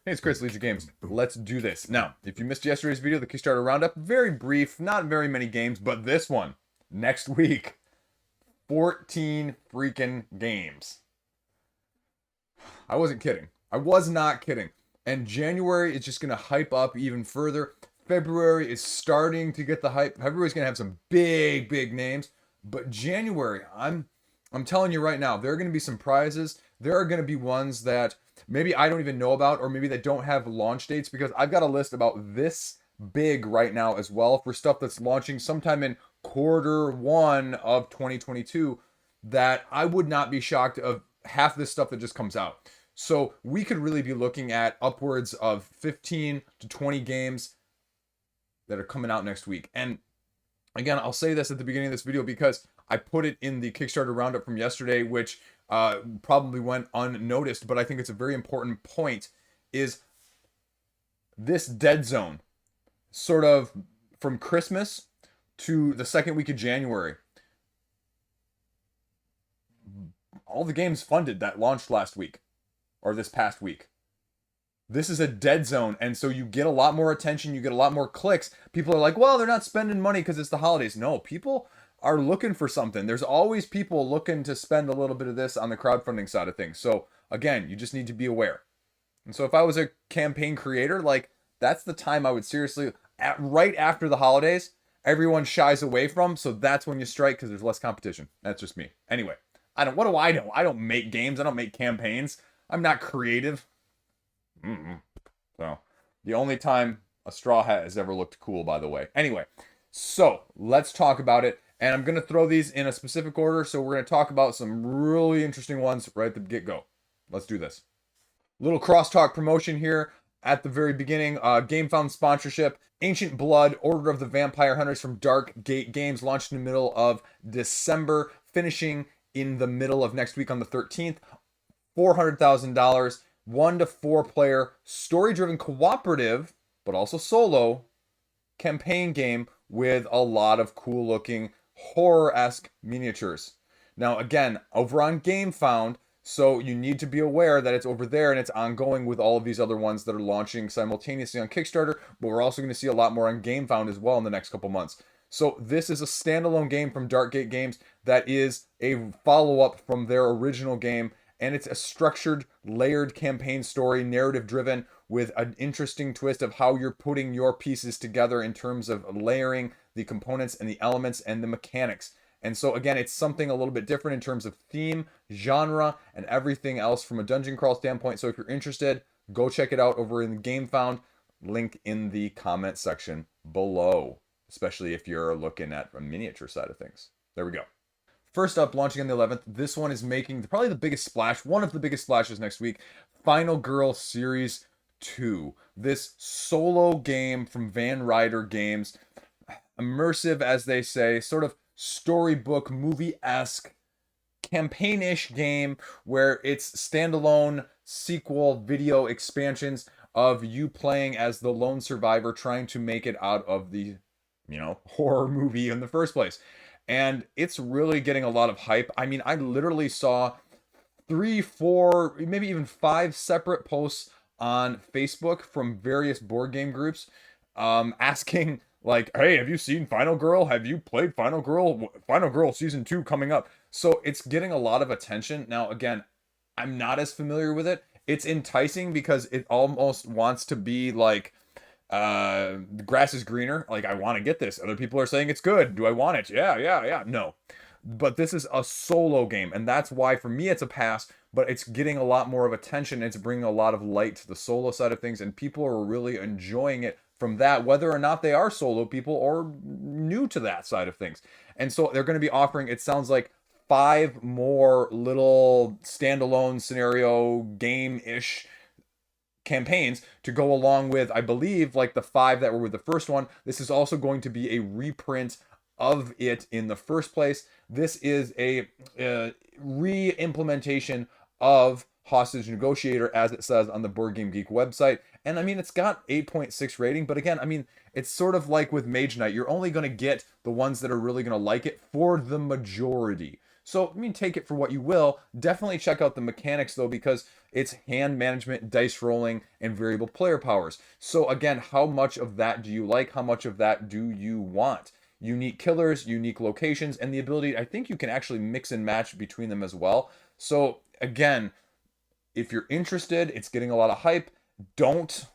Hey, it's Chris, Liege Games. Let's do this. Now, if you missed yesterday's video, the Kickstarter roundup, very brief, not very many games, but this one, next week, 14 freaking games. I wasn't kidding. I was not kidding. And January is just going to hype up even further. February is starting to get the hype. February's going to have some big names. But January, I'm telling you right now, there are going to be some prizes. There are going to be ones that maybe I don't even know about, or maybe that don't have launch dates, because I've got a list about this big right now as well for stuff that's launching sometime in Q1 of 2022 that I would not be shocked of half this stuff that just comes out. So we could really be looking at upwards of 15 to 20 games that are coming out next week. And again, I'll say this at the beginning of this video because I put it in the Kickstarter roundup from yesterday, which probably went unnoticed, but I think it's a very important point, is this dead zone, sort of from Christmas to the second week of January. All the games funded that launched last week, or this past week. This is a dead zone, and so you get a lot more attention, you get a lot more clicks. People are like, well, they're not spending money because it's the holidays. No, people are looking for something. There's always people looking to spend a little bit of this on the crowdfunding side of things. So again, you just need to be aware. And so if I was a campaign creator, like, that's the time I would seriously, right after the holidays, everyone shies away from. So that's when you strike, because there's less competition. That's just me. Anyway, what do I know? I don't make games. I don't make campaigns. I'm not creative. So the only time a straw hat has ever looked cool, by the way. Anyway, so let's talk about it. And I'm going to throw these in a specific order. So we're going to talk about some really interesting ones right at the get-go. Let's do this. Little crosstalk promotion here at the very beginning. Gamefound sponsorship. Ancient Blood, Order of the Vampire Hunters from Dark Gate Games, launched in the middle of December, finishing in the middle of next week on the 13th. $400,000. 1 to 4 player, story-driven cooperative, but also solo, campaign game with a lot of cool-looking horror-esque miniatures. Now, again, over on Gamefound, so you need to be aware that it's over there and it's ongoing with all of these other ones that are launching simultaneously on Kickstarter, but we're also going to see a lot more on Gamefound as well in the next couple months. So this is a standalone game from Dark Gate Games that is a follow-up from their original game, and it's a structured, layered campaign story, narrative-driven, with an interesting twist of how you're putting your pieces together in terms of layering the components and the elements and the mechanics. And so, again, it's something a little bit different in terms of theme, genre, and everything else from a dungeon crawl standpoint. So if you're interested, go check it out over in the Gamefound. Link in the comment section below, especially if you're looking at a miniature side of things. There we go. First up, launching on the 11th, this one is making probably the biggest splash, one of the biggest splashes next week, Final Girl Series 2. This solo game from Van Ryder Games, immersive, as they say, sort of storybook, movie-esque, campaign-ish game where it's standalone sequel video expansions of you playing as the lone survivor trying to make it out of the, horror movie in the first place. And it's really getting a lot of hype. I mean, I literally saw 3, 4, maybe even 5 separate posts on Facebook from various board game groups asking, like, hey, have you seen Final Girl? Have you played Final Girl? Final Girl Season 2 coming up. So it's getting a lot of attention. Now, again, I'm not as familiar with it. It's enticing because it almost wants to be like, the grass is greener. Like, I want to get this. Other people are saying it's good. Do I want it? Yeah. No. But this is a solo game, and that's why for me it's a pass, but it's getting a lot more of attention. It's bringing a lot of light to the solo side of things, and people are really enjoying it from that, whether or not they are solo people or new to that side of things. And so they're going to be offering, it sounds like, 5 more little standalone scenario game-ish campaigns to go along with, I believe, like the 5 that were with the first one. This is also going to be a reprint of it in the first place. This is a re-implementation of Hostage Negotiator, as it says on the Board Game Geek website. And I mean, it's got 8.6 rating, but again, I mean, it's sort of like with Mage Knight. You're only going to get the ones that are really going to like it for the majority. So, I mean, take it for what you will. Definitely check out the mechanics, though, because it's hand management, dice rolling, and variable player powers. So, again, how much of that do you like? How much of that do you want? Unique killers, unique locations, and the ability, I think you can actually mix and match between them as well. So, again, if you're interested, it's getting a lot of hype. Don't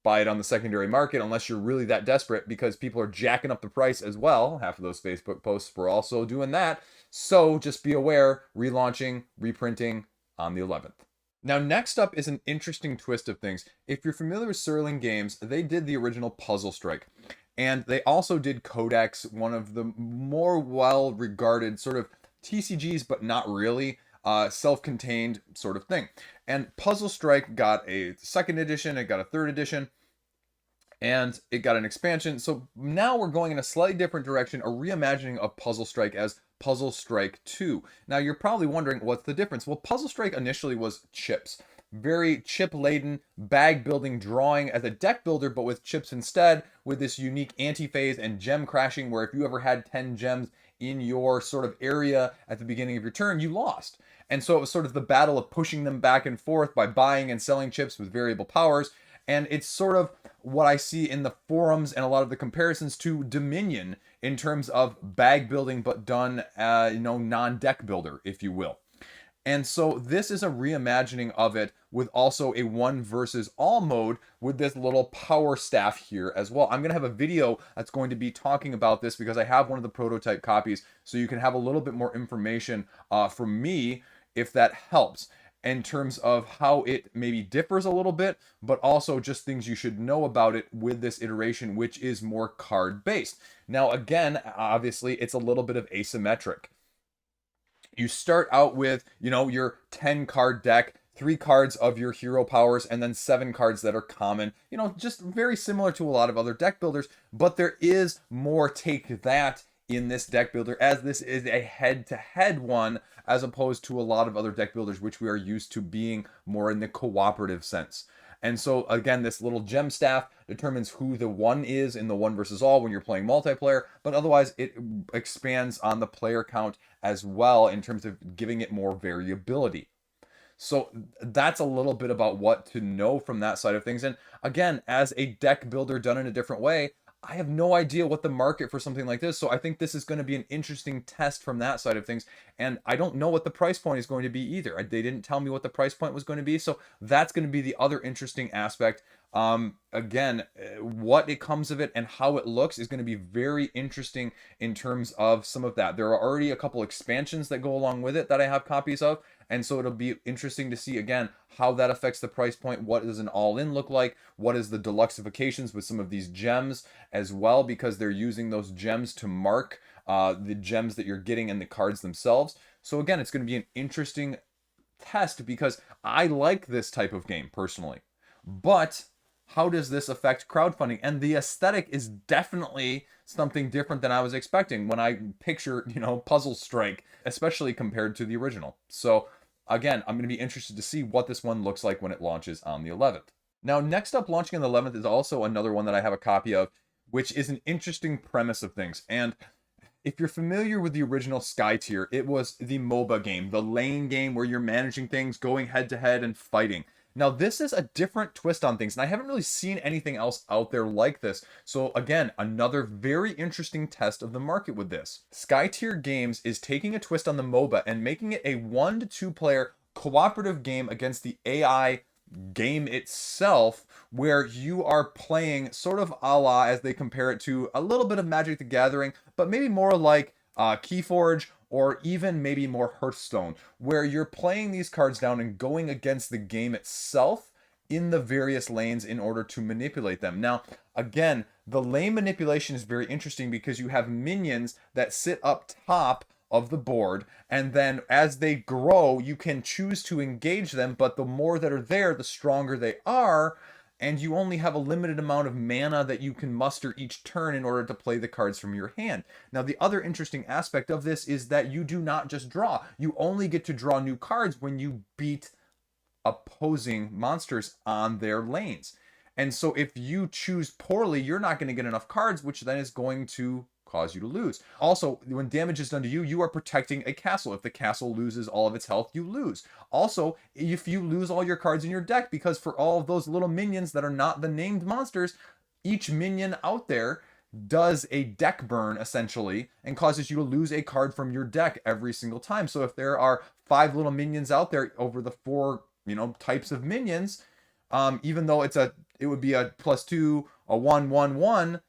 buy it on the secondary market unless you're really that desperate, because people are jacking up the price as well. Half of those Facebook posts were also doing that. So just be aware, relaunching, reprinting on the 11th. Now, next up is an interesting twist of things. If you're familiar with Serling Games, they did the original Puzzle Strike. And they also did Codex, one of the more well-regarded sort of TCGs, but not really, self-contained sort of thing. And Puzzle Strike got a second edition, it got a third edition, and it got an expansion. So now we're going in a slightly different direction, a reimagining of Puzzle Strike as Puzzle Strike 2. Now you're probably wondering, what's the difference? Well, Puzzle Strike initially was chips. Very chip-laden, bag-building drawing as a deck builder, but with chips instead, with this unique anti-phase and gem crashing, where if you ever had 10 gems in your sort of area at the beginning of your turn, you lost. And so it was sort of the battle of pushing them back and forth by buying and selling chips with variable powers. And it's sort of what I see in the forums and a lot of the comparisons to Dominion in terms of bag building, but done, non-deck builder, if you will. And so this is a reimagining of it with also a one versus all mode with this little power staff here as well. I'm going to have a video that's going to be talking about this because I have one of the prototype copies, so you can have a little bit more information from me if that helps in terms of how it maybe differs a little bit, but also just things you should know about it with this iteration, which is more card based. Now, again, obviously it's a little bit of asymmetric. You start out with, your 10 card deck, 3 cards of your hero powers, and then 7 cards that are common. Just very similar to a lot of other deck builders, but there is more take that in this deck builder, as this is a head-to-head one, as opposed to a lot of other deck builders, which we are used to being more in the cooperative sense. And so, again, this little gem staff determines who the one is in the one versus all when you're playing multiplayer, but otherwise it expands on the player count as well in terms of giving it more variability. So that's a little bit about what to know from that side of things. And again, as a deck builder done in a different way, I have no idea what the market for something like this. So I think this is going to be an interesting test from that side of things. And I don't know what the price point is going to be either. They didn't tell me what the price point was going to be. So that's going to be the other interesting aspect. Again, what it comes of it and how it looks is going to be very interesting in terms of some of that. There are already a couple expansions that go along with it that I have copies of. And so it'll be interesting to see, again, how that affects the price point. What does an all-in look like? What is the deluxeifications with some of these gems as well? Because they're using those gems to mark the gems that you're getting in the cards themselves. So again, it's going to be an interesting test because I like this type of game personally. But how does this affect crowdfunding? And the aesthetic is definitely something different than I was expecting when I picture, Puzzle Strike, especially compared to the original. So again, I'm going to be interested to see what this one looks like when it launches on the 11th. Now, next up, launching on the 11th is also another one that I have a copy of, which is an interesting premise of things. And if you're familiar with the original Skytear, it was the MOBA game, the lane game where you're managing things, going head to head and fighting. Now, this is a different twist on things, and I haven't really seen anything else out there like this. So again, another very interesting test of the market with this. Skytear Games is taking a twist on the MOBA and making it a 1 to 2 player cooperative game against the AI game itself, where you are playing sort of a la, as they compare it to, a little bit of Magic the Gathering, but maybe more like Keyforge, or even maybe more Hearthstone, where you're playing these cards down and going against the game itself in the various lanes in order to manipulate them. Now, again, the lane manipulation is very interesting because you have minions that sit up top of the board, and then as they grow, you can choose to engage them, but the more that are there, the stronger they are, and you only have a limited amount of mana that you can muster each turn in order to play the cards from your hand. Now, the other interesting aspect of this is that you do not just draw. You only get to draw new cards when you beat opposing monsters on their lanes. And so if you choose poorly, you're not going to get enough cards, which then is going to cause you to lose. Also, when damage is done to you, you are protecting a castle. If the castle loses all of its health, you lose. Also, if you lose all your cards in your deck, because for all of those little minions that are not the named monsters, each minion out there does a deck burn essentially and causes you to lose a card from your deck every single time. So if there are 5 little minions out there over the 4, types of minions, even though it would be a +2, a 1/1/1,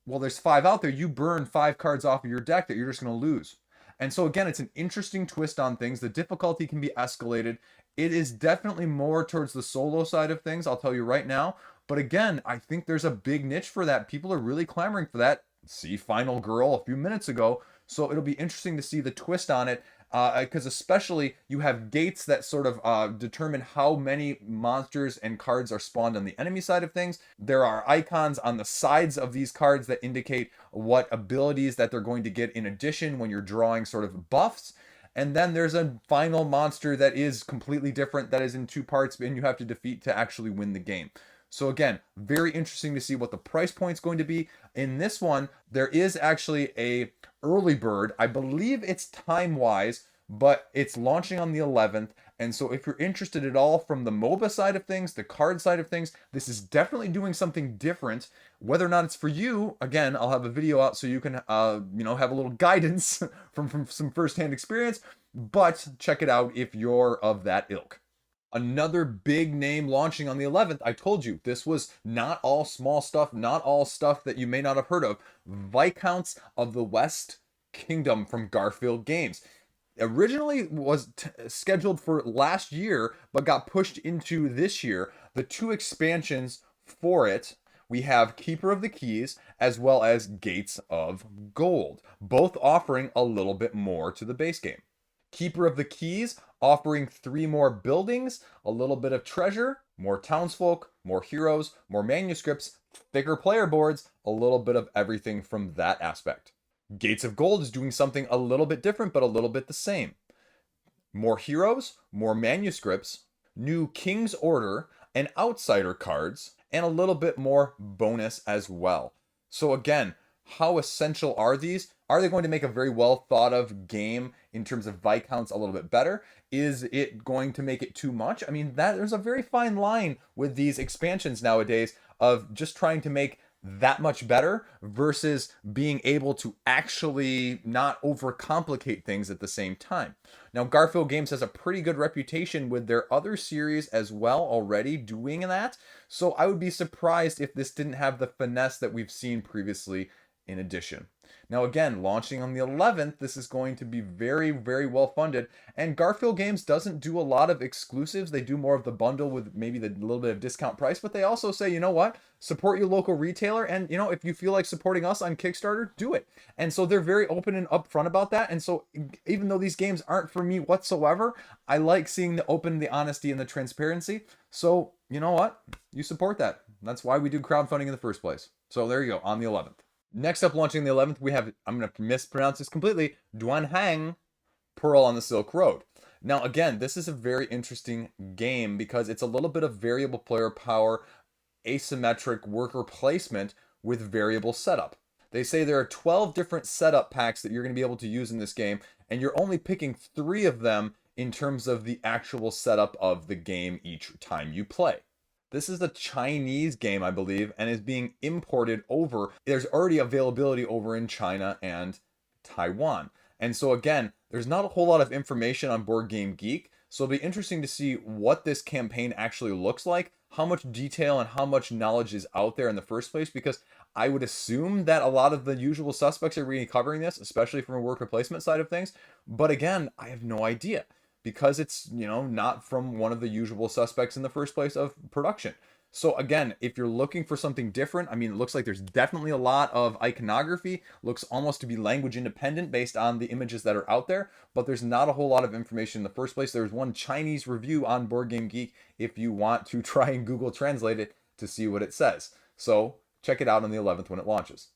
well, there's 5 out there, you burn 5 cards off of your deck that you're just going to lose. And so again, it's an interesting twist on things. The difficulty can be escalated. It is definitely more towards the solo side of things, I'll tell you right now. But again, I think there's a big niche for that. People are really clamoring for that. See Final Girl a few minutes ago. So it'll be interesting to see the twist on it. Because especially you have gates that sort of determine how many monsters and cards are spawned on the enemy side of things. There are icons on the sides of these cards that indicate what abilities that they're going to get in addition when you're drawing sort of buffs. And then there's a final monster that is completely different, that is in 2 parts, and you have to defeat to actually win the game. So again, very interesting to see what the price point's going to be. In this one, there is actually a early bird. I believe it's time-wise, but it's launching on the 11th. And so if you're interested at all from the MOBA side of things, the card side of things, this is definitely doing something different. Whether or not it's for you, again, I'll have a video out so you can, have a little guidance from some firsthand experience. But check it out if you're of that ilk. Another big name launching on the 11th. I told you, this was not all small stuff, not all stuff that you may not have heard of. Viscounts of the West Kingdom from Garfield Games. Originally was scheduled for last year, but got pushed into this year. The 2 expansions for it, we have Keeper of the Keys as well as Gates of Gold, both offering a little bit more to the base game. Keeper of the Keys offering 3 more buildings, a little bit of treasure, more townsfolk, more heroes, more manuscripts, thicker player boards, a little bit of everything from that aspect. Gates of Gold is doing something a little bit different, but a little bit the same. More heroes, more manuscripts, new King's Order and Outsider cards, and a little bit more bonus as well. So again, how essential are these? Are they going to make a very well thought of game in terms of Viscounts a little bit better? Is it going to make it too much? I mean, there's a very fine line with these expansions nowadays of just trying to make that much better versus being able to actually not overcomplicate things at the same time. Now, Garfield Games has a pretty good reputation with their other series as well already doing that. So I would be surprised if this didn't have the finesse that we've seen previously in addition. Now again, launching on the 11th, this is going to be very, very well funded. And Garfield Games doesn't do a lot of exclusives. They do more of the bundle with maybe the little bit of discount price, but they also say, you know what, support your local retailer. And if you feel like supporting us on Kickstarter, do it. And so they're very open and upfront about that. And so even though these games aren't for me whatsoever, I like seeing the open, the honesty, and the transparency. So you know what, you support that. That's why we do crowdfunding in the first place. So there you go, on the 11th. Next up, launching the 11th, we have, I'm going to mispronounce this completely, Dunhuang, Pearl on the Silk Road. Now, again, this is a very interesting game because it's a little bit of variable player power, asymmetric worker placement with variable setup. They say there are 12 different setup packs that you're going to be able to use in this game, and you're only picking 3 of them in terms of the actual setup of the game each time you play. This is a Chinese game, I believe, and is being imported over. There's already availability over in China and Taiwan. And so again, there's not a whole lot of information on Board Game Geek. So it'll be interesting to see what this campaign actually looks like, how much detail and how much knowledge is out there in the first place, because I would assume that a lot of the usual suspects are really covering this, especially from a worker placement side of things. But again, I have no idea, because it's, not from one of the usual suspects in the first place of production. So again, if you're looking for something different, I mean, it looks like there's definitely a lot of iconography, looks almost to be language independent based on the images that are out there, but there's not a whole lot of information in the first place. There's one Chinese review on Board Game Geek if you want to try and Google Translate it to see what it says. So check it out on the 11th when it launches.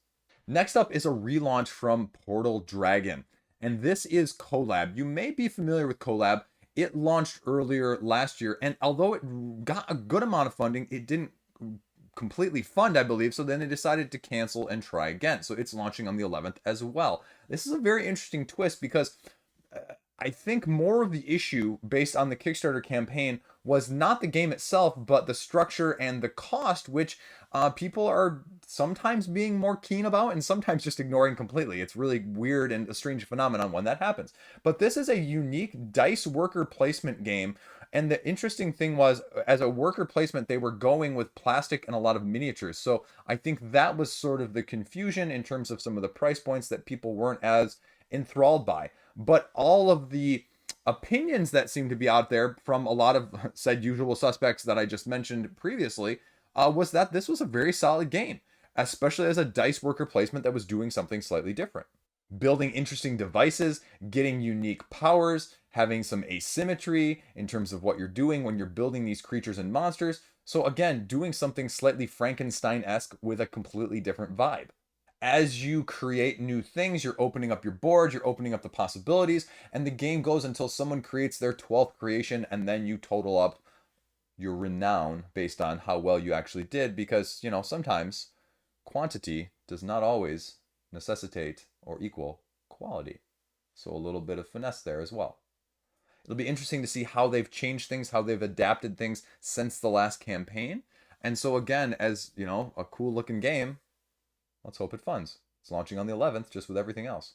Next up is a relaunch from Portal Dragon. And this is Colab. You may be familiar with Colab. It launched earlier last year, and although it got a good amount of funding, it didn't completely fund, I believe. So then they decided to cancel and try again. So it's launching on the 11th as well. This is a very interesting twist because I think more of the issue based on the Kickstarter campaign was not the game itself, but the structure and the cost, which people are sometimes being more keen about and sometimes just ignoring completely. It's really weird and a strange phenomenon when that happens. But this is a unique dice worker placement game. And the interesting thing was, as a worker placement, they were going with plastic and a lot of miniatures. So I think that was sort of the confusion in terms of some of the price points that people weren't as enthralled by. But all of the opinions that seem to be out there from a lot of said usual suspects that I just mentioned previously was that this was a very solid game, especially as a dice worker placement that was doing something slightly different. Building interesting devices, getting unique powers, having some asymmetry in terms of what you're doing when you're building these creatures and monsters. So again, doing something slightly Frankenstein-esque with a completely different vibe. As you create new things, you're opening up your board, you're opening up the possibilities, and the game goes until someone creates their 12th creation, and then you total up your renown based on how well you actually did, because, you know, sometimes quantity does not always necessitate or equal quality. So a little bit of finesse there as well. It'll be interesting to see how they've changed things, how they've adapted things since the last campaign. And so again, as, you know, a cool looking game, let's hope it funds. It's launching on the 11th, just with everything else.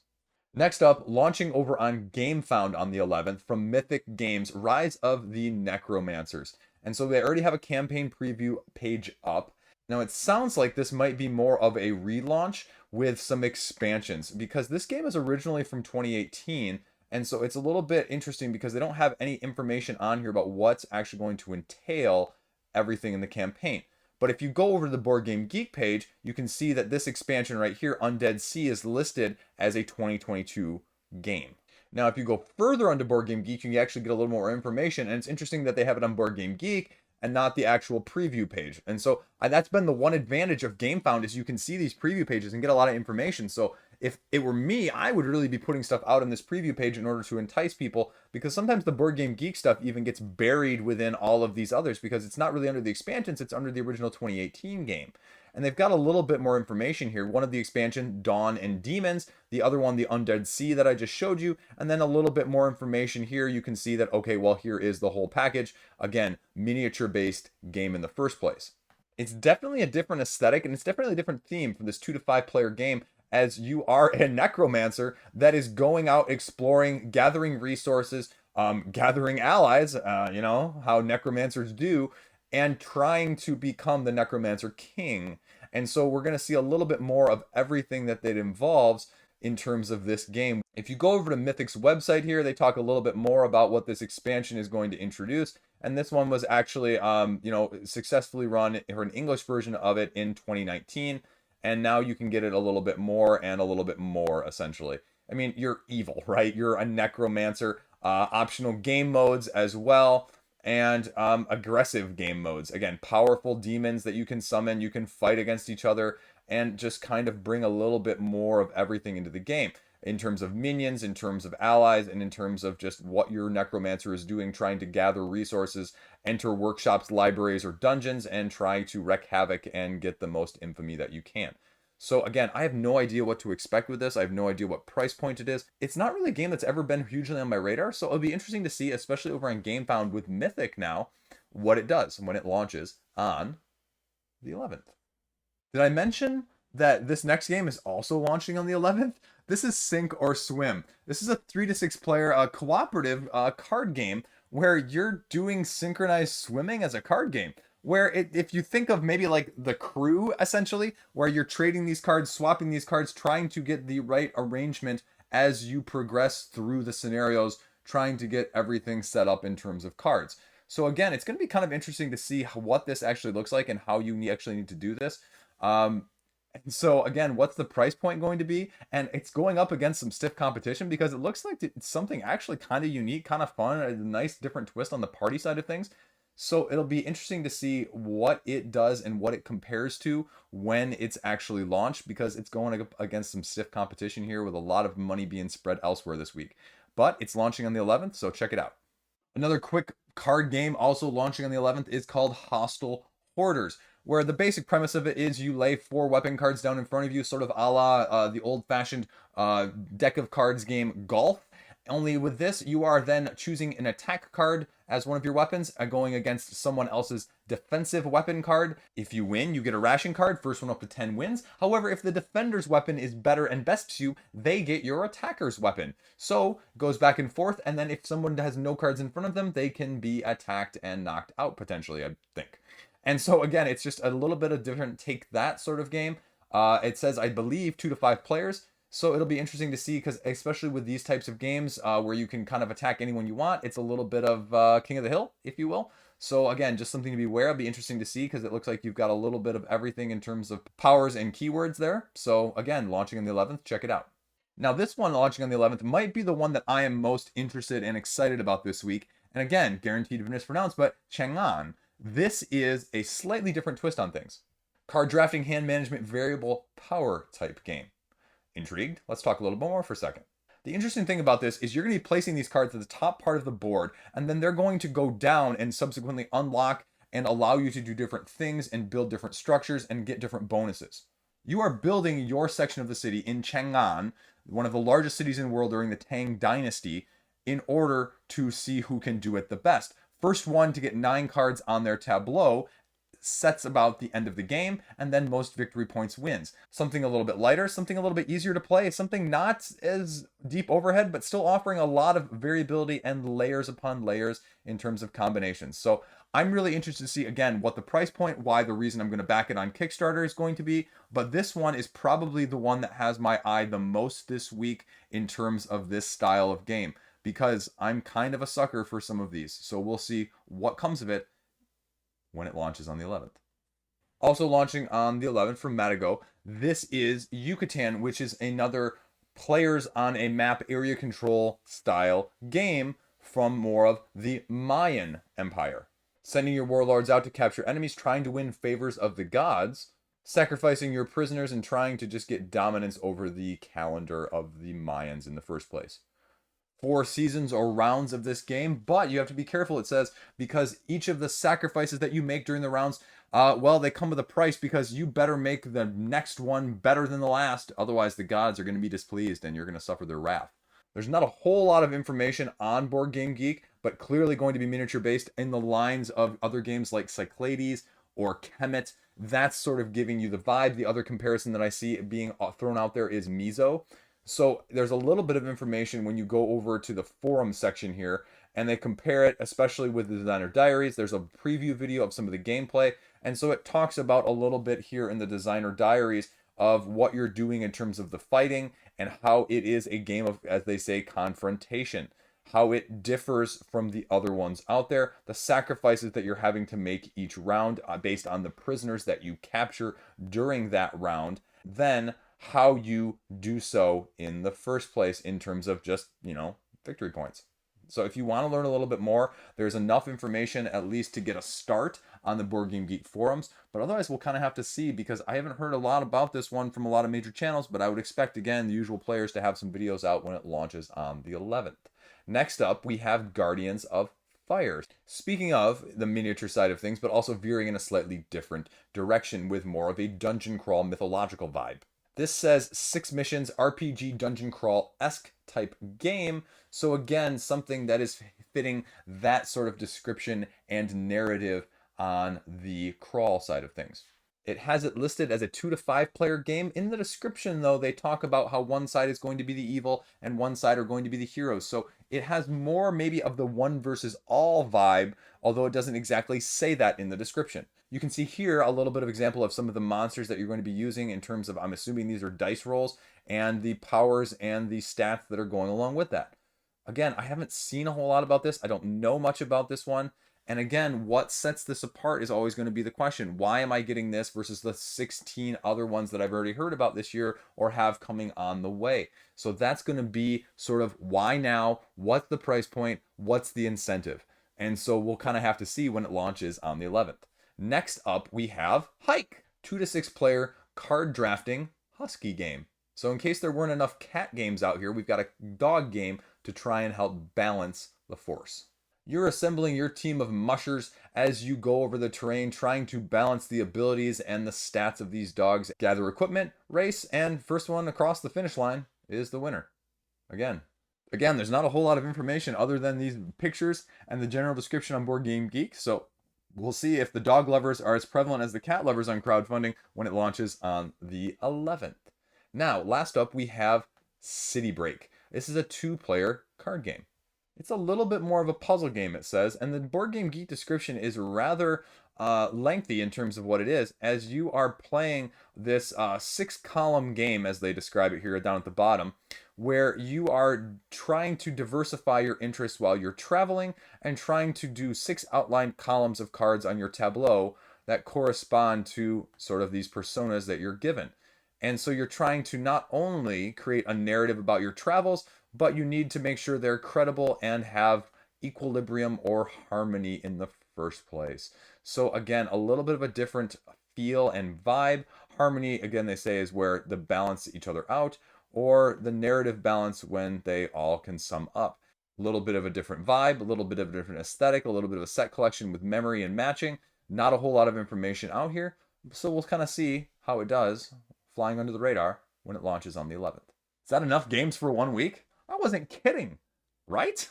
Next up, launching over on Gamefound on the 11th from Mythic Games, Rise of the Necromancers. And so they already have a campaign preview page up. Now it sounds like this might be more of a relaunch with some expansions, because this game is originally from 2018. And so it's a little bit interesting because they don't have any information on here about what's actually going to entail everything in the campaign. But if you go over to the Board Game Geek page, you can see that this expansion right here, Undead Sea, is listed as a 2022 game. Now, if you go further onto Board Game Geek, you can actually get a little more information. And it's interesting that they have it on Board Game Geek and not the actual preview page. And so that's been the one advantage of Gamefound, is you can see these preview pages and get a lot of information. So if it were me, I would really be putting stuff out on this preview page in order to entice people, because sometimes the Board Game Geek stuff even gets buried within all of these others because it's not really under the expansions, it's under the original 2018 game. And they've got a little bit more information here. One of the expansion, Dawn and Demons, the other one, the Undead Sea that I just showed you, and then a little bit more information here. You can see that, okay, well, here is the whole package. Again, miniature-based game in the first place. It's definitely a different aesthetic, and it's definitely a different theme for this 2 to 5 player game, as you are a necromancer that is going out exploring, gathering resources, gathering allies, you know, how necromancers do, and trying to become the necromancer king. And so we're going to see a little bit more of everything that it involves in terms of this game. If you go over to Mythic's website here, they talk a little bit more about what this expansion is going to introduce. And this one was actually, you know, successfully run for an English version of it in 2019. And now you can get it a little bit more and a little bit more, essentially. I mean, you're evil, right? You're a necromancer. Optional game modes as well. And aggressive game modes. Again, powerful demons that you can summon. You can fight against each other and just kind of bring a little bit more of everything into the game. In terms of minions, in terms of allies, and in terms of just what your necromancer is doing, trying to gather resources, enter workshops, libraries, or dungeons, and try to wreak havoc and get the most infamy that you can. So again, I have no idea what to expect with this. I have no idea what price point it is. It's not really a game that's ever been hugely on my radar, so it'll be interesting to see, especially over on Gamefound with Mythic now, what it does when it launches on the 11th. Did I mention that this next game is also launching on the 11th? This is Sink or Swim. This is a 3 to 6 player cooperative card game where you're doing synchronized swimming as a card game. Where if you think of maybe like The Crew, essentially, where you're trading these cards, swapping these cards, trying to get the right arrangement as you progress through the scenarios, trying to get everything set up in terms of cards. So again, it's going to be kind of interesting to see what this actually looks like and how you actually need to do this. And so again, what's the price point going to be? And it's going up against some stiff competition because it looks like it's something actually kind of unique, kind of fun, a nice different twist on the party side of things. So it'll be interesting to see what it does and what it compares to when it's actually launched, because it's going up against some stiff competition here with a lot of money being spread elsewhere this week. But it's launching on the 11th, so check it out. Another quick card game also launching on the 11th is called Hostile Hoarders, where the basic premise of it is you lay 4 weapon cards down in front of you, sort of a la the old-fashioned deck of cards game Golf. Only with this, you are then choosing an attack card as one of your weapons, going against someone else's defensive weapon card. If you win, you get a ration card, first one up to 10 wins. However, if the defender's weapon is better and best to you, they get your attacker's weapon. So, it goes back and forth, and then if someone has no cards in front of them, they can be attacked and knocked out, potentially, I think. And so, again, it's just a little bit of different take that sort of game. It says, I believe, 2 to 5 players. So it'll be interesting to see, because especially with these types of games where you can kind of attack anyone you want, it's a little bit of King of the Hill, if you will. So again, just something to be aware of. It'll be interesting to see, because it looks like you've got a little bit of everything in terms of powers and keywords there. So again, launching on the 11th, check it out. Now this one launching on the 11th might be the one that I am most interested and excited about this week. And again, guaranteed to be mispronounced, but Chang'an. This is a slightly different twist on things. Card drafting, hand management, variable power type game. Intrigued? Let's talk a little bit more for a second. The interesting thing about this is you're going to be placing these cards at the top part of the board, and then they're going to go down and subsequently unlock and allow you to do different things and build different structures and get different bonuses. You are building your section of the city in Chang'an, one of the largest cities in the world during the Tang Dynasty, in order to see who can do it the best. First one to get 9 cards on their tableau sets about the end of the game, and then most victory points wins. Something a little bit lighter, something a little bit easier to play, something not as deep overhead, but still offering a lot of variability and layers upon layers in terms of combinations. So I'm really interested to see, again, what the price point, why the reason I'm going to back it on Kickstarter is going to be, but this one is probably the one that has my eye the most this week in terms of this style of game, because I'm kind of a sucker for some of these. So we'll see what comes of it when it launches on the 11th. Also launching on the 11th from Matago, this is Yucatan, which is another players on a map area control style game from more of the Mayan Empire. Sending your warlords out to capture enemies, trying to win favors of the gods, sacrificing your prisoners, and trying to just get dominance over the calendar of the Mayans in the first place. 4 seasons or rounds of this game, but you have to be careful, it says, because each of the sacrifices that you make during the rounds, well, they come with a price, because you better make the next one better than the last, otherwise the gods are going to be displeased and you're going to suffer their wrath. There's not a whole lot of information on Board Game Geek, but clearly going to be miniature based in the lines of other games like Cyclades or Cometh. That's sort of giving you the vibe. The other comparison that I see being thrown out there is Mizo. So there's a little bit of information when you go over to the forum section here, and they compare it, especially with the designer diaries. There's a preview video of some of the gameplay, and so it talks about a little bit here in the designer diaries of what you're doing in terms of the fighting and how it is a game of, as they say, confrontation, how it differs from the other ones out there, the sacrifices that you're having to make each round based on the prisoners that you capture during that round, then how you do so in the first place in terms of just, victory points. So if you want to learn a little bit more, there's enough information at least to get a start on the Board Game Geek forums, but otherwise we'll kind of have to see, because I haven't heard a lot about this one from a lot of major channels, but I would expect, again, the usual players to have some videos out when it launches on the 11th. Next up, we have Guardians of Fire. Speaking of the miniature side of things, but also veering in a slightly different direction with more of a dungeon crawl mythological vibe. This says 6 missions, RPG dungeon crawl-esque type game. So again, something that is fitting that sort of description and narrative on the crawl side of things. It has it listed as a 2 to 5 player game. In the description, though, they talk about how one side is going to be the evil and one side are going to be the heroes. So it has more maybe of the one versus all vibe, although it doesn't exactly say that in the description. You can see here a little bit of example of some of the monsters that you're going to be using in terms of, I'm assuming these are dice rolls, and the powers and the stats that are going along with that. Again, I haven't seen a whole lot about this. I don't know much about this one. And again, what sets this apart is always going to be the question. Why am I getting this versus the 16 other ones that I've already heard about this year or have coming on the way? So that's going to be sort of why now, what's the price point, what's the incentive? And so we'll kind of have to see when it launches on the 11th. Next up, we have Hike, 2 to 6 player card drafting husky game. So in case there weren't enough cat games out here, we've got a dog game to try and help balance the force. You're assembling your team of mushers as you go over the terrain, trying to balance the abilities and the stats of these dogs. Gather equipment, race, and first one across the finish line is the winner. Again, there's not a whole lot of information other than these pictures and the general description on Board Game Geek. So we'll see if the dog lovers are as prevalent as the cat lovers on crowdfunding when it launches on the 11th. Now, last up, we have City Break. This is a 2-player card game. It's a little bit more of a puzzle game, it says, and the Board Game Geek description is rather lengthy in terms of what it is, as you are playing this 6-column game, as they describe it here down at the bottom, where you are trying to diversify your interests while you're traveling and trying to do 6 outlined columns of cards on your tableau that correspond to sort of these personas that you're given. And so you're trying to not only create a narrative about your travels, but you need to make sure they're credible and have equilibrium or harmony in the first place. So again, a little bit of a different feel and vibe. Harmony, again, they say is where the balance each other out, or the narrative balance when they all can sum up. A little bit of a different vibe, a little bit of a different aesthetic, a little bit of a set collection with memory and matching. Not a whole lot of information out here, so we'll kind of see how it does flying under the radar when it launches on the 11th. Is that enough games for 1 week? I wasn't kidding, right?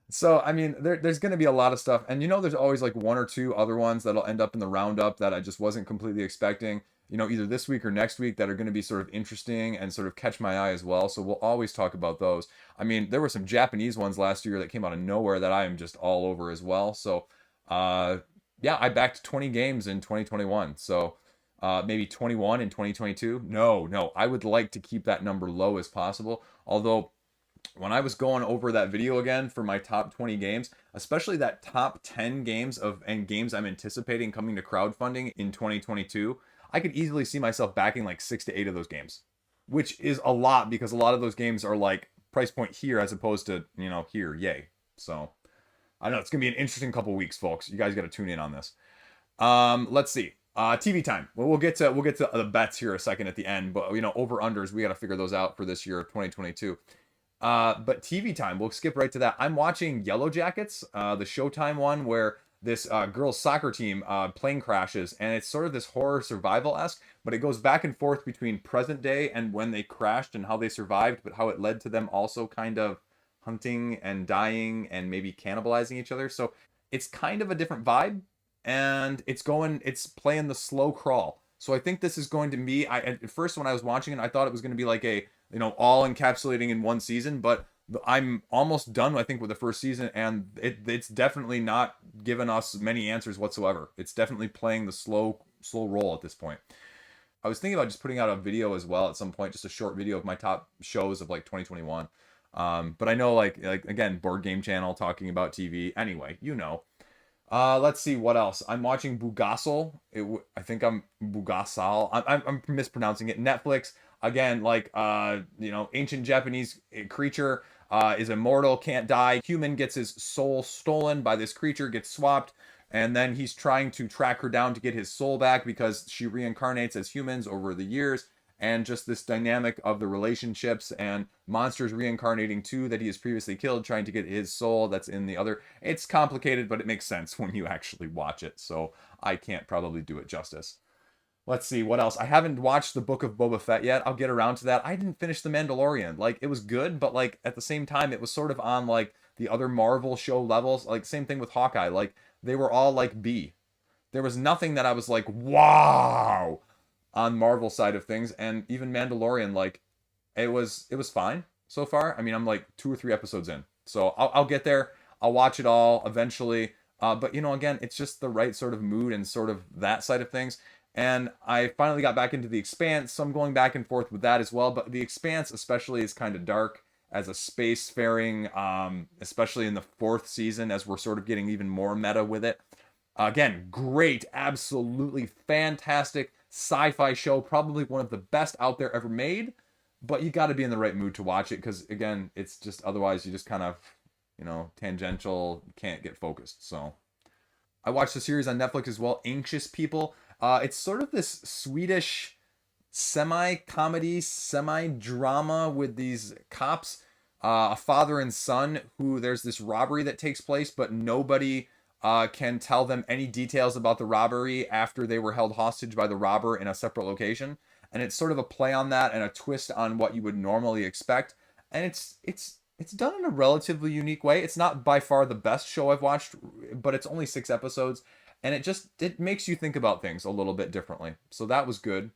So, I mean, there's going to be a lot of stuff. And there's always like 1 or 2 other ones that'll end up in the roundup that I just wasn't completely expecting, either this week or next week, that are going to be sort of interesting and sort of catch my eye as well. So we'll always talk about those. I mean, there were some Japanese ones last year that came out of nowhere that I am just all over as well. So, yeah, I backed 20 games in 2021. So, maybe 21 in 2022. No, I would like to keep that number low as possible. Although, when I was going over that video again for my top 20 games, especially that top 10 games and games I'm anticipating coming to crowdfunding in 2022, I could easily see myself backing like 6 to 8 of those games, which is a lot because a lot of those games are like price point here as opposed to, here, yay. So, I don't know, it's going to be an interesting couple weeks, folks. You guys got to tune in on this. Let's see. TV time. Well, we'll get to the bets here a second at the end, but over unders, we got to figure those out for this year of 2022. But TV time, we'll skip right to that. I'm watching Yellowjackets, the Showtime one where this girls soccer team plane crashes, and it's sort of this horror survival-esque, but it goes back and forth between present day and when they crashed and how they survived, but how it led to them also kind of hunting and dying and maybe cannibalizing each other. So it's kind of a different vibe. And it's playing the slow crawl. So I think this is going to be, at first when I was watching it, I thought it was going to be like a, all encapsulating in one season, but I'm almost done, I think, with the first season, and it's definitely not given us many answers whatsoever. It's definitely playing the slow roll at this point. I was thinking about just putting out a video as well at some point, just a short video of my top shows of like 2021. But I know like again, Board Game Channel talking about TV. Anyway, let's see what else. I'm watching Bughasal. I think I'm Bughasal. I'm mispronouncing it. Netflix again, like ancient Japanese creature is immortal, can't die. Human gets his soul stolen by this creature, gets swapped, and then he's trying to track her down to get his soul back because she reincarnates as humans over the years. And just this dynamic of the relationships and monsters reincarnating too that he has previously killed, trying to get his soul that's in the other. It's complicated, but it makes sense when you actually watch it. So I can't probably do it justice. Let's see, what else? I haven't watched the Book of Boba Fett yet. I'll get around to that. I didn't finish The Mandalorian. Like, it was good, but like at the same time, it was sort of on like the other Marvel show levels. Like, same thing with Hawkeye. Like, they were all like B. There was nothing that I was like, wow, on Marvel side of things. And even Mandalorian, like, it was fine so far. I mean, I'm like 2 or 3 episodes in, so I'll get there. I'll watch it all eventually. But again, it's just the right sort of mood and sort of that side of things. And I finally got back into The Expanse, so I'm going back and forth with that as well. But The Expanse especially is kind of dark as a spacefaring, especially in the 4th season as we're sort of getting even more meta with it. Again, great, absolutely fantastic sci-fi show, probably one of the best out there ever made. But you got to be in the right mood to watch it because, again, it's just otherwise you just kind of, tangential, can't get focused. So I watched the series on Netflix as well, Anxious People. It's sort of this Swedish semi-comedy, semi-drama with these cops a father and son who there's this robbery that takes place, but nobody can tell them any details about the robbery after they were held hostage by the robber in a separate location. And it's sort of a play on that and a twist on what you would normally expect. And it's done in a relatively unique way. It's not by far the best show I've watched, but it's only 6 episodes, and it makes you think about things a little bit differently. So that was good.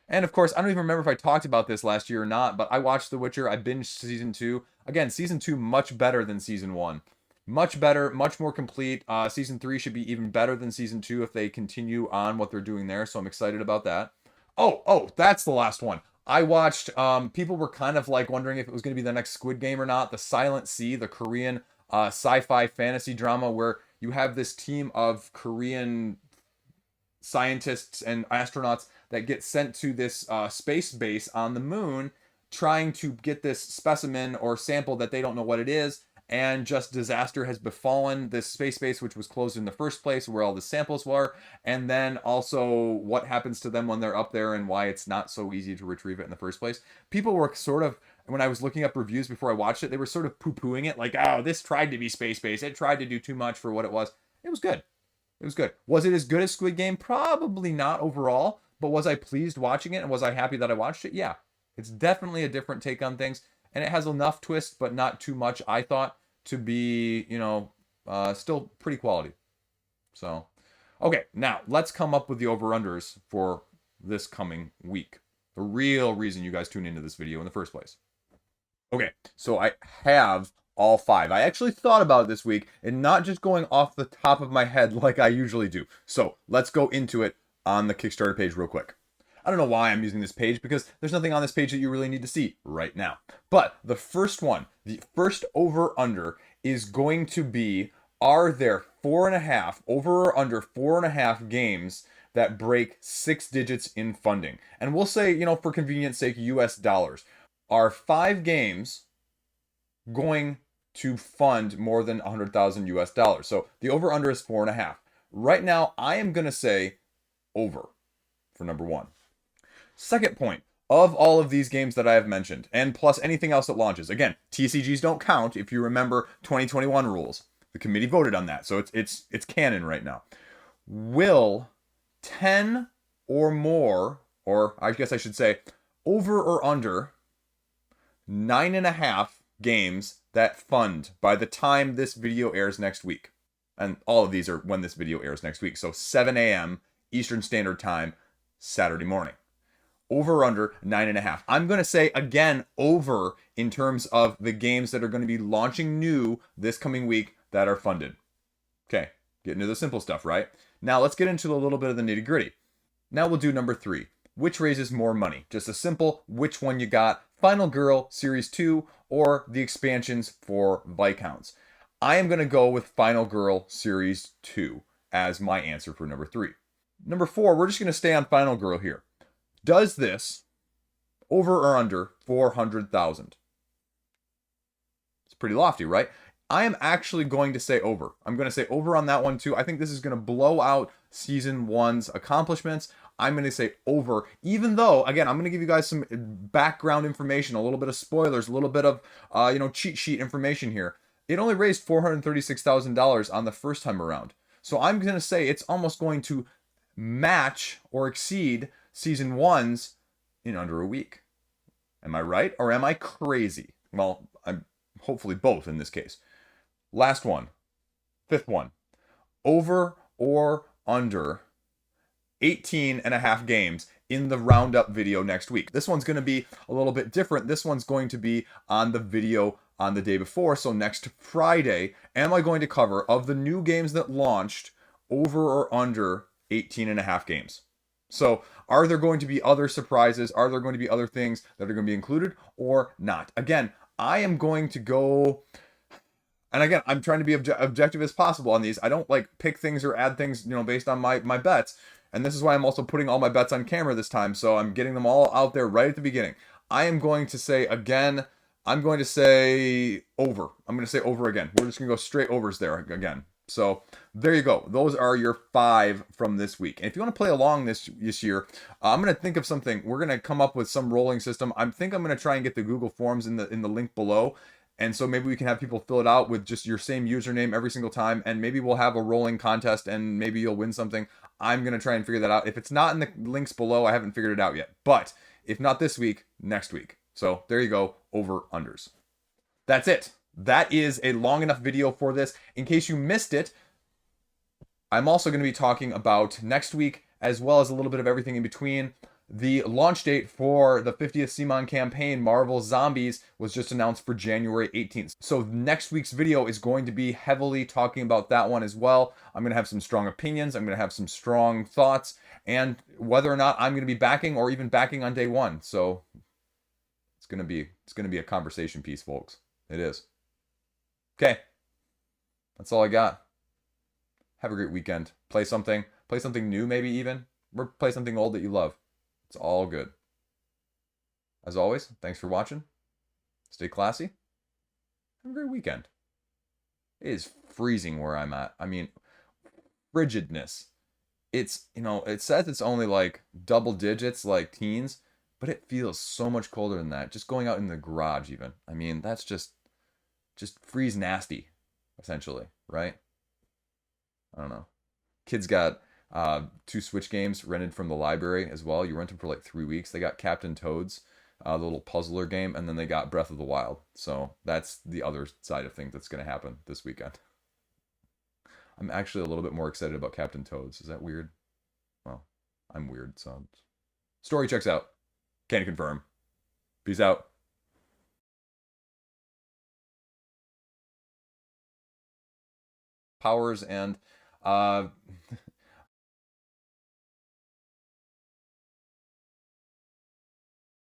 And of course, I don't even remember if I talked about this last year or not, but I watched The Witcher. I binged season 2. Again, season 2 much better than season 1. Much better, much more complete. Season 3 should be even better than season 2 if they continue on what they're doing there. So I'm excited about that. Oh, that's the last one. I watched, people were kind of like wondering if it was going to be the next Squid Game or not. The Silent Sea, the Korean sci-fi fantasy drama where you have this team of Korean scientists and astronauts that get sent to this space base on the moon, trying to get this specimen or sample that they don't know what it is, and just disaster has befallen this space base, which was closed in the first place, where all the samples were, and then also what happens to them when they're up there and why it's not so easy to retrieve it in the first place. People were sort of, when I was looking up reviews before I watched it, they were sort of poo-pooing it, like, oh, this tried to be space-based, it tried to do too much for what it was. It was good. It was good. Was it as good as Squid Game? Probably not overall, but was I pleased watching it, and was I happy that I watched it? Yeah. It's definitely a different take on things, and it has enough twist, but not too much, I thought, to be, still pretty quality. So, okay, now let's come up with the over-unders for this coming week. The real reason you guys tune into this video in the first place. Okay, so I have all 5. I actually thought about it this week and not just going off the top of my head like I usually do. So let's go into it on the Kickstarter page real quick. I don't know why I'm using this page because there's nothing on this page that you really need to see right now. But the first one, the first over-under is going to be, are there 4.5, over or under 4.5 games that break 6 digits in funding? And we'll say, for convenience sake, US dollars. Are 5 games going to fund more than 100,000 US dollars? So the over-under is 4.5. Right now, I am going to say over for number 1. Second point, of all of these games that I have mentioned, and plus anything else that launches, again, TCGs don't count if you remember 2021 rules. The committee voted on that, so it's canon right now. Will 10 or more, or I guess I should say, over or under 9.5 games that fund by the time this video airs next week? And all of these are when this video airs next week, so 7 a.m. Eastern Standard Time, Saturday morning. Over or under 9.5. I'm going to say, again, over in terms of the games that are going to be launching new this coming week that are funded. Okay, getting to the simple stuff, right? Now let's get into a little bit of the nitty gritty. Now we'll do number 3. Which raises more money? Just a simple which one you got. Final Girl Series 2 or the expansions for Viscounts. I am going to go with Final Girl Series 2 as my answer for number 3. Number 4, we're just going to stay on Final Girl here. Does this over or under 400,000? It's pretty lofty, right? I am actually going to say over. I'm going to say over on that one too. I think this is going to blow out season 1's accomplishments. I'm going to say over, even though, again, I'm going to give you guys some background information, a little bit of spoilers, a little bit of, cheat sheet information here. It only raised $436,000 on the first time around. So I'm going to say it's almost going to match or exceed season 1's in under a week. Am I right or am I crazy? Well, I'm hopefully both in this case. Last one, 5th one. Over or under 18.5 games in the roundup video next week. This one's going to be a little bit different. This one's going to be on the video on the day before. So next Friday, am I going to cover, of the new games that launched, over or under 18.5 games? So are there going to be other surprises? Are there going to be other things that are going to be included or not? Again, I am going to go, and again, I'm trying to be objective as possible on these. I don't pick things or add things, based on my bets. And this is why I'm also putting all my bets on camera this time. So I'm getting them all out there right at the beginning. I am going to say, again, I'm going to say over. I'm going to say over again. We're just going to go straight overs there again. So there you go. Those are your 5 from this week. And if you want to play along this year, I'm going to think of something. We're going to come up with some rolling system. I think I'm going to try and get the Google Forms in the link below. And so maybe we can have people fill it out with just your same username every single time, and maybe we'll have a rolling contest, and maybe you'll win something. I'm going to try and figure that out. If it's not in the links below, I haven't figured it out yet. But if not this week, next week. So there you go, over-unders. That's it. That is a long enough video for this. In case you missed it, I'm also going to be talking about next week, as well as a little bit of everything in between. The launch date for the 50th CMON campaign, Marvel Zombies, was just announced for January 18th. So next week's video is going to be heavily talking about that one as well. I'm going to have some strong opinions. I'm going to have some strong thoughts, and whether or not I'm going to be backing or even backing on day one. So it's going to be a conversation piece, folks. It is. Okay. That's all I got. Have a great weekend. Play something new, maybe even, or play something old that you love. It's all good. As always, thanks for watching. Stay classy. Have a great weekend. It is freezing where I'm at. I mean, frigidness. It's, it says it's only like double digits, like teens, but it feels so much colder than that. Just going out in the garage even. I mean, that's just freeze nasty, essentially, right? I don't know. Kids got 2 Switch games rented from the library as well. You rent them for like 3 weeks. They got Captain Toad's, the little puzzler game, and then they got Breath of the Wild. So that's the other side of things that's going to happen this weekend. I'm actually a little bit more excited about Captain Toad's. Is that weird? Well, I'm weird, so story checks out. Can confirm. Peace out. Powers and